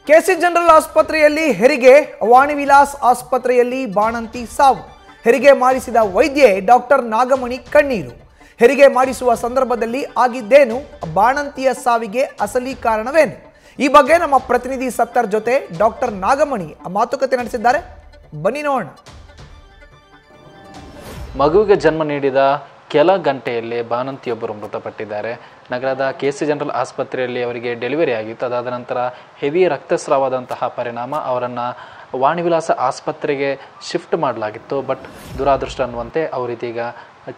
KC general ಆಸ್ಪತ್ರೆಯಲ್ಲಿ ಹೆರಿಗೆ, ವಾಣಿ ವಿಲಾಸ್ ಆಸ್ಪತ್ರೆಯಲ್ಲಿ ಬಾಣಂತಿ ಸಾವು. ಹೆರಿಗೆ ಮಾಡಿಸಿದ ವೈದ್ಯೆ ಡಾಕ್ಟರ್ ನಾಗಮಣಿ ಕಣ್ಣೀರು. ಹೆರಿಗೆ ಮಾಡಿಸುವ ಸಂದರ್ಭದಲ್ಲಿ ಆಗಿದ್ದೇನು, ಬಾಣಂತಿಯ ಸಾವಿಗೆ ಅಸಲಿ ಕಾರಣವೇನು? ಈ ಬಗ್ಗೆ ನಮ್ಮ ಪ್ರತಿನಿಧಿ ಸತ್ತರ್ ಜೊತೆ ಡಾಕ್ಟರ್ ನಾಗಮಣಿ ಮಾತುಕತೆ ನಡೆಸಿದ್ದಾರೆ. ಬನ್ನಿ ನೋಡೋಣ. ಮಗುವಿಗೆ ಜನ್ಮ ನೀಡಿದ ಕೆಲ ಗಂಟೆಯಲ್ಲೇ ಬಾಣಂತಿಯೊಬ್ಬರು ಮೃತಪಟ್ಟಿದ್ದಾರೆ. ನಗರದ ಕೆಸಿ ಜನರಲ್ ಆಸ್ಪತ್ರೆಯಲ್ಲಿ ಅವರಿಗೆ ಡೆಲಿವರಿ ಆಗಿತ್ತು. ಅದಾದ ನಂತರ ಹೆವಿ ರಕ್ತಸ್ರಾವದಂತಹ ಪರಿಣಾಮ ಅವರನ್ನು ವಾಣಿ ವಿಲಾಸ ಆಸ್ಪತ್ರೆಗೆ ಶಿಫ್ಟ್ ಮಾಡಲಾಗಿತ್ತು. ಬಟ್ ದುರಾದೃಷ್ಟ ಅನ್ನುವಂತೆ ಅವರಿದೀಗ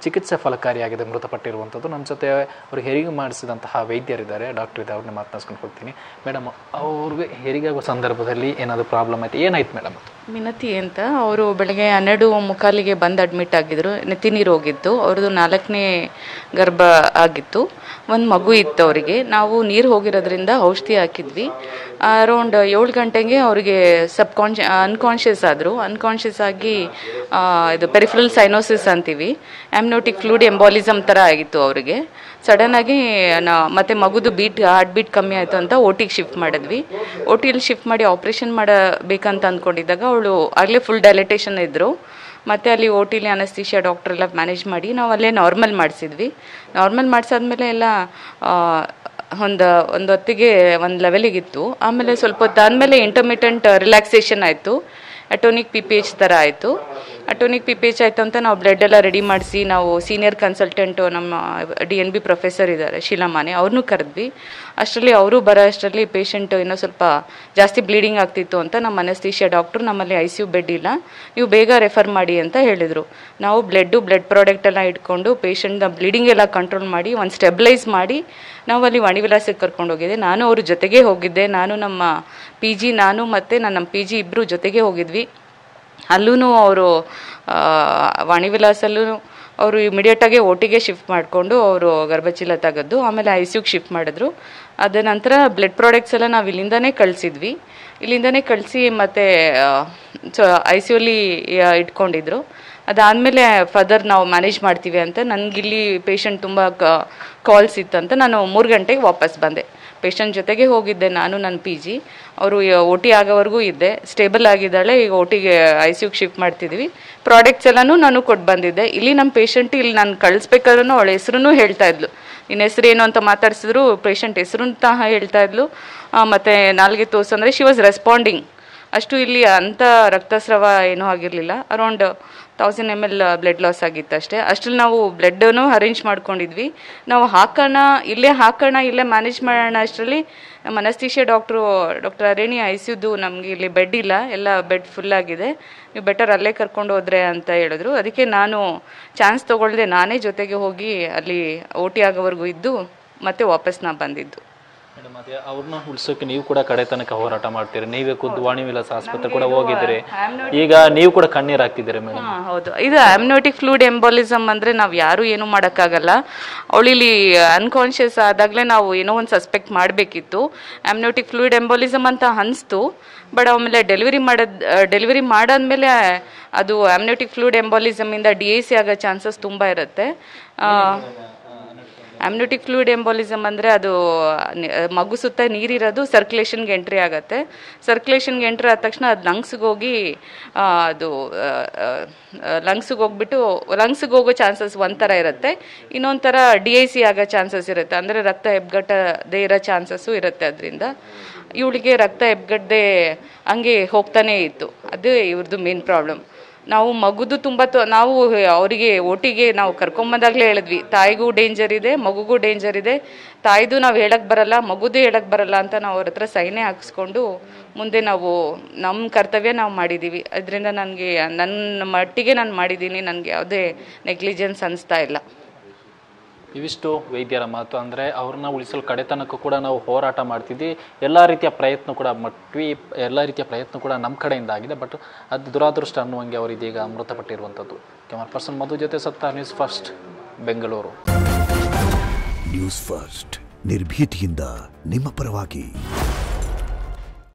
ಚಿಕಿತ್ಸೆ ಫಲಕಾರಿಯಾಗಿದೆ, ಮೃತಪಟ್ಟಿರುವಂಥದ್ದು. ನಮ್ಮ ಜೊತೆ ಅವ್ರಿಗೆ ಹೆರಿಗೆ ಮಾಡಿಸಿದಂತಹ ವೈದ್ಯರಿದ್ದಾರೆ, ಡಾಕ್ಟರ್ ಇದೆ, ಅವ್ರನ್ನ ಮಾತನಾಡ್ಸ್ಕೊಂಡು ಹೋಗ್ತೀನಿ. ಮೇಡಮ್, ಅವ್ರಿಗೆ ಹೆರಿಗೆ ಆಗೋ ಸಂದರ್ಭದಲ್ಲಿ ಏನಾದರೂ ಪ್ರಾಬ್ಲಮ್ ಆಯ್ತು? ಏನಾಯ್ತು ಮೇಡಮ್? ಮಿನತಿ ಅಂತ ಅವರು ಬೆಳಗ್ಗೆ 12:45 ಬಂದು ಅಡ್ಮಿಟ್ ಆಗಿದ್ರು. ನೆತ್ತಿ ನೀರು ಹೋಗಿತ್ತು. ಅವ್ರದ್ದು 4ನೇ ಗರ್ಭ ಆಗಿತ್ತು. ಒಂದು ಮಗು ಇತ್ತು ಅವರಿಗೆ. ನಾವು ನೀರು ಹೋಗಿರೋದ್ರಿಂದ ಔಷಧಿ ಹಾಕಿದ್ವಿ. ಅರೌಂಡ್ 7 ಗಂಟೆಗೆ ಅವರಿಗೆ ಅನ್ಕಾನ್ಷಿಯಸ್ ಆದರು. ಅನ್ಕಾನ್ಷಿಯಸ್ ಆಗಿ ಇದು ಪೆರಿಫರಲ್ ಸೈನೋಸಿಸ್ ಅಂತೀವಿ, ಆಮ್ನಿಯೋಟಿಕ್ ಫ್ಲೂಯಿಡ್ ಎಂಬೋಲಿಸಮ್ ಥರ ಆಗಿತ್ತು ಅವರಿಗೆ. ಸಡನ್ನಾಗಿ ಮತ್ತೆ ಮಗುದು ಹಾರ್ಟ್ ಬೀಟ್ ಕಮ್ಮಿ ಆಯಿತು ಅಂತ OTಗೆ ಶಿಫ್ಟ್ ಮಾಡಿದ್ವಿ. OTಲಿ ಶಿಫ್ಟ್ ಮಾಡಿ ಆಪ್ರೇಷನ್ ಮಾಡಬೇಕಂತ ಅಂದ್ಕೊಂಡಿದ್ದಾಗ ಅವಳು ಆಗಲೇ ಫುಲ್ ಡೈಲೇಟೇಷನ್ ಇದ್ದರು. ಮತ್ತು ಅಲ್ಲಿ OTಲಿ ಅನಸ್ತೀಶಿಯಾ ಡಾಕ್ಟರ್ ಎಲ್ಲ ಮ್ಯಾನೇಜ್ ಮಾಡಿ ನಾವು ಅಲ್ಲೇ ನಾರ್ಮಲ್ ಮಾಡಿಸಿದ್ವಿ. ನಾರ್ಮಲ್ ಮಾಡಿಸಾದ್ಮೇಲೆ ಎಲ್ಲ ಒಂದು ಹೊತ್ತಿಗೆ ಒಂದು ಲೆವೆಲಿಗಿತ್ತು. ಆಮೇಲೆ ಸ್ವಲ್ಪ ಹೊತ್ತಾದಮೇಲೆ ಇಂಟರ್ಮಿಟೆಂಟ್ ರಿಲ್ಯಾಕ್ಸೇಷನ್ ಆಯಿತು. ಅಟೋನಿಕ್ PPH ಥರ ಆಯಿತು. ಅಟೋನಿಕ್ PPH ಆಯಿತು ಅಂತ ನಾವು ಬ್ಲಡ್ ಎಲ್ಲ ರೆಡಿ ಮಾಡಿಸಿ ನಾವು ಸೀನಿಯರ್ ಕನ್ಸಲ್ಟೆಂಟು ನಮ್ಮ DNB ಪ್ರೊಫೆಸರ್ ಇದ್ದಾರೆ ಶೀಲಾಮಾನೆ, ಅವ್ರನ್ನೂ ಕರೆದ್ವಿ. ಅಷ್ಟರಲ್ಲಿ ಅವರು ಬರೋ ಅಷ್ಟರಲ್ಲಿ ಪೇಷಂಟು ಇನ್ನೂ ಸ್ವಲ್ಪ ಜಾಸ್ತಿ ಬ್ಲೀಡಿಂಗ್ ಆಗ್ತಿತ್ತು ಅಂತ ನಮ್ಮ ಅನಸ್ತೀಶಿಯಾ ಡಾಕ್ಟ್ರು ನಮ್ಮಲ್ಲಿ ICU ಬೆಡ್ ಇಲ್ಲ, ನೀವು ಬೇಗ ರೆಫರ್ ಮಾಡಿ ಅಂತ ಹೇಳಿದರು. ನಾವು ಬ್ಲಡ್ ಪ್ರಾಡಕ್ಟ್ ಎಲ್ಲ ಇಟ್ಕೊಂಡು ಪೇಷಂಟ್ನ ಬ್ಲೀಡಿಂಗ್ ಎಲ್ಲ ಕಂಟ್ರೋಲ್ ಮಾಡಿ ಒಂದು ಸ್ಟೆಬಿಲೈಸ್ ಮಾಡಿ ನಾವು ಅಲ್ಲಿ ವಾಣಿ ವಿಲಾಸಕ್ಕೆ ಕರ್ಕೊಂಡು ಹೋಗಿದ್ದೆ. ನಾನು ಅವ್ರ ಜೊತೆಗೆ ಹೋಗಿದ್ದೆ. ನಾನು ನಮ್ಮ PG, ನಾನು ಮತ್ತು ನಮ್ಮ PG ಇಬ್ಬರು ಜೊತೆಗೆ ಹೋಗಿದ್ವಿ. ಅಲ್ಲೂ ಅವರು ವಾಣಿ ವಿಲಾಸಲ್ಲೂ ಅವರು ಇಮಿಡಿಯೇಟಾಗಿ OTಗೆ ಶಿಫ್ಟ್ ಮಾಡಿಕೊಂಡು ಅವರು ಗರ್ಭಚೀಲ ತೆಗೆದು ಆಮೇಲೆ ICUಗೆ ಶಿಫ್ಟ್ ಮಾಡಿದ್ರು. ಅದ ನಂತರ ಬ್ಲಡ್ ಪ್ರಾಡಕ್ಟ್ಸ್ ಎಲ್ಲ ನಾವು ಇಲ್ಲಿಂದನೇ ಕಳಿಸಿದ್ವಿ. ಇಲ್ಲಿಂದನೇ ಕಳಿಸಿ ಮತ್ತು ICUಲಿ ಇಟ್ಕೊಂಡಿದ್ರು. ಅದಾದಮೇಲೆ ಫರ್ದರ್ ನಾವು ಮ್ಯಾನೇಜ್ ಮಾಡ್ತೀವಿ ಅಂತ ನನಗಿಲ್ಲಿ ಪೇಷಂಟ್ ತುಂಬ ಕಾಲ್ಸ್ ಇತ್ತಂತ ನಾನು 3 ಗಂಟೆಗೆ ವಾಪಸ್ ಬಂದೆ. ಪೇಷಂಟ್ ಜೊತೆಗೆ ಹೋಗಿದ್ದೆ ನಾನು, ನನ್ನ PG. ಅವರು OT ಆಗೋವರೆಗೂ ಇದ್ದೆ. ಸ್ಟೇಬಲ್ ಆಗಿದ್ದಾಳೆ. ಈಗ OTಗೆ ICUಗೆ ಶಿಫ್ಟ್ ಮಾಡ್ತಿದ್ವಿ. ಪ್ರಾಡಕ್ಟ್ಸ್ ಎಲ್ಲನೂ ನಾನು ಕೊಟ್ಟು ಬಂದಿದ್ದೆ. ಇಲ್ಲಿ ನಮ್ಮ ಪೇಷಂಟ್ ಇಲ್ಲಿ ನಾನು ಕಳಿಸ್ಬೇಕಾದ್ರೂ ಅವಳ ಹೆಸ್ರೂ ಹೇಳ್ತಾ ಇದ್ಲು. ನಿನ್ನ ಹೆಸರು ಏನು ಅಂತ ಮಾತಾಡ್ಸಿದ್ರು. ಪೇಷಂಟ್ ಹೆಸರು ತಹ ಹೇಳ್ತಾ ಇದ್ಲು. ಮತ್ತು ನಾಲ್ಗೆ ತೋರ್ಸಂದರೆ ಶಿ ವಾಸ್ ರೆಸ್ಪಾಂಡಿಂಗ್. ಅಷ್ಟು ಇಲ್ಲಿ ಅಂಥ ರಕ್ತಸ್ರಾವ ಏನೂ ಆಗಿರಲಿಲ್ಲ. ಅರೌಂಡ್ 1000 ml ಬ್ಲಡ್ ಲಾಸ್ ಆಗಿತ್ತು ಅಷ್ಟೇ. ಅಷ್ಟರಲ್ಲಿ ನಾವು ಬ್ಲಡ್ಡನ್ನು ಅರೇಂಜ್ ಮಾಡ್ಕೊಂಡಿದ್ವಿ. ನಾವು ಇಲ್ಲೇ ಮ್ಯಾನೇಜ್ ಮಾಡೋಣ ಅಷ್ಟರಲ್ಲಿ ನಮ್ಮ ಅನಸ್ತೀಶಿಯಾ ಡಾಕ್ಟರ್ ಅರೇಣಿ ICUದು ನಮಗೆ ಇಲ್ಲಿ ಬೆಡ್ ಇಲ್ಲ, ಎಲ್ಲ ಬೆಡ್ ಫುಲ್ ಆಗಿದೆ, ನೀವು ಬೆಟರ್ ಅಲ್ಲೇ ಕರ್ಕೊಂಡು ಹೋದ್ರೆ ಅಂತ ಹೇಳಿದ್ರು. ಅದಕ್ಕೆ ನಾನು ಚಾನ್ಸ್ ತೊಗೊಳ್ದೆ, ನಾನೇ ಜೊತೆಗೆ ಹೋಗಿ ಅಲ್ಲಿ OT ಆಗೋವರೆಗೂ ಇದ್ದು ಮತ್ತೆ ವಾಪಸ್ ನಾ ಬಂದಿದ್ದು. ಮೇಡಮ್, ಅದೇ ಅವ್ರನ್ನ ಉಳಿಸೋಕೆ ನೀವು ಕೂಡ ಕಡೆ ತನಕ ಹೋರಾಟ ಮಾಡ್ತೀರಿ. ನೀವೇ ಖುದ್ದು ವಾಣಿ ವಿಲಾಸ ಆಸ್ಪತ್ರೆ ಕೂಡ ಹೋಗಿದ್ದೀರಿ. ಈಗ ನೀವು ಕೂಡ ಕಣ್ಣೀರು ಹಾಕ್ತಿದ್ದೀರಿ ಮೇಡಮ್. ಹೌದು, ಇದು ಆಮ್ನಿಯೋಟಿಕ್ ಫ್ಲೂಯಿಡ್ ಎಂಬೋಲಿಸಮ್ ಅಂದರೆ ನಾವು ಯಾರೂ ಏನೂ ಮಾಡೋಕ್ಕಾಗಲ್ಲ. ಅವಳಿಲ್ಲಿ ಅನ್ಕಾನ್ಷಿಯಸ್ ಆದಾಗಲೇ ನಾವು ಏನೋ ಒಂದು ಸಸ್ಪೆಕ್ಟ್ ಮಾಡಬೇಕಿತ್ತು. ಆಮ್ನಿಯೋಟಿಕ್ ಫ್ಲೂಯಿಡ್ ಎಂಬೋಲಿಸಮ್ ಅಂತ ಅನಿಸ್ತು. ಬಟ್ ಆಮೇಲೆ ಡೆಲಿವರಿ ಮಾಡಾದ್ಮೇಲೆ ಅದು ಆಮ್ನಿಯೋಟಿಕ್ ಫ್ಲೂಯಿಡ್ ಎಂಬೋಲಿಸಮಿಂದ DIC ಆಗೋ ಚಾನ್ಸಸ್ ತುಂಬ ಇರುತ್ತೆ. ಆಮ್ನಿಯೋಟಿಕ್ ಫ್ಲೂಯಿಡ್ ಎಂಬೋಲಿಸಮ್ ಅಂದರೆ ಅದು ಮಗು ಸುತ್ತ ನೀರಿರೋದು ಸರ್ಕ್ಯುಲೇಷನ್ಗೆ ಎಂಟ್ರಿ ಆಗುತ್ತೆ. ಸರ್ಕ್ಯುಲೇಷನ್ಗೆ ಎಂಟ್ರಿ ಆದ ತಕ್ಷಣ ಅದು ಲಂಗ್ಸ್ಗೆ ಹೋಗಿ ಲಂಗ್ಸ್ಗೆ ಹೋಗೋ ಚಾನ್ಸಸ್ ಒಂಥರ ಇರುತ್ತೆ. ಇನ್ನೊಂದು ಥರ DIC ಆಗೋ ಚಾನ್ಸಸ್ ಇರುತ್ತೆ, ಅಂದರೆ ರಕ್ತ ಹೆಪ್ಪಗಟ್ಟದೇ ಇರೋ ಚಾನ್ಸಸ್ಸು ಇರುತ್ತೆ. ಅದರಿಂದ ಇವಳಿಗೆ ರಕ್ತ ಹೆಪ್ಪಗಟ್ಟದೆ ಹಂಗೆ ಹೋಗ್ತಾನೇ ಇತ್ತು. ಅದು ಇವ್ರದ್ದು ಮೇನ್ ಪ್ರಾಬ್ಲಮ್. ನಾವು ಮಗುದು ನಾವು ಅವರಿಗೆ OTಗೆ ನಾವು ಕರ್ಕೊಂಬಂದಾಗಲೇ ಹೇಳಿದ್ವಿ, ತಾಯಿಗೂ ಡೇಂಜರ್ ಇದೆ, ಮಗುಗೂ ಡೇಂಜರ್ ಇದೆ, ತಾಯಿದು ನಾವು ಹೇಳಕ್ಕೆ ಬರಲ್ಲ, ಮಗುದು ಹೇಳಕ್ಕೆ ಬರಲ್ಲ ಅಂತ ನಾವು ಅವ್ರ ಹತ್ರ ಸೈನೇ ಹಾಕಿಸ್ಕೊಂಡು ಮುಂದೆ ನಾವು ನಮ್ಮ ಕರ್ತವ್ಯ ನಾವು ಮಾಡಿದ್ದೀವಿ. ಅದರಿಂದ ನನಗೆ ನನ್ನ ಮಟ್ಟಿಗೆ ನಾನು ಮಾಡಿದ್ದೀನಿ, ನನಗೆ ಯಾವುದೇ ನೆಗ್ಲಿಜೆನ್ಸ್ ಅನಿಸ್ತಾ ಇಲ್ಲ. ಇವಿಷ್ಟು ವೈದ್ಯರ ಮಾತು. ಅಂದರೆ ಅವ್ರನ್ನ ಉಳಿಸಲು ಕಡೆತನಕ್ಕೂ ಕೂಡ ನಾವು ಹೋರಾಟ ಮಾಡ್ತಿದ್ವಿ. ಎಲ್ಲ ರೀತಿಯ ಪ್ರಯತ್ನ ಕೂಡ ನಮ್ಮ ಕಡೆಯಿಂದ ಆಗಿದೆ. ಬಟ್ ಅದು ದುರಾದೃಷ್ಟ ಅನ್ನುವಂಗೆ ಅವರು ಇದೀಗ ಮೃತಪಟ್ಟಿರುವಂಥದ್ದು. ಕ್ಯಾಮರಾ ಪರ್ಸನ್ ಮಧು ಜೊತೆ ಸತ್ತ, news first Bengaluru. News first ನಿರ್ಭೀತಿಯಿಂದ ನಿಮ್ಮ ಪರವಾಗಿ.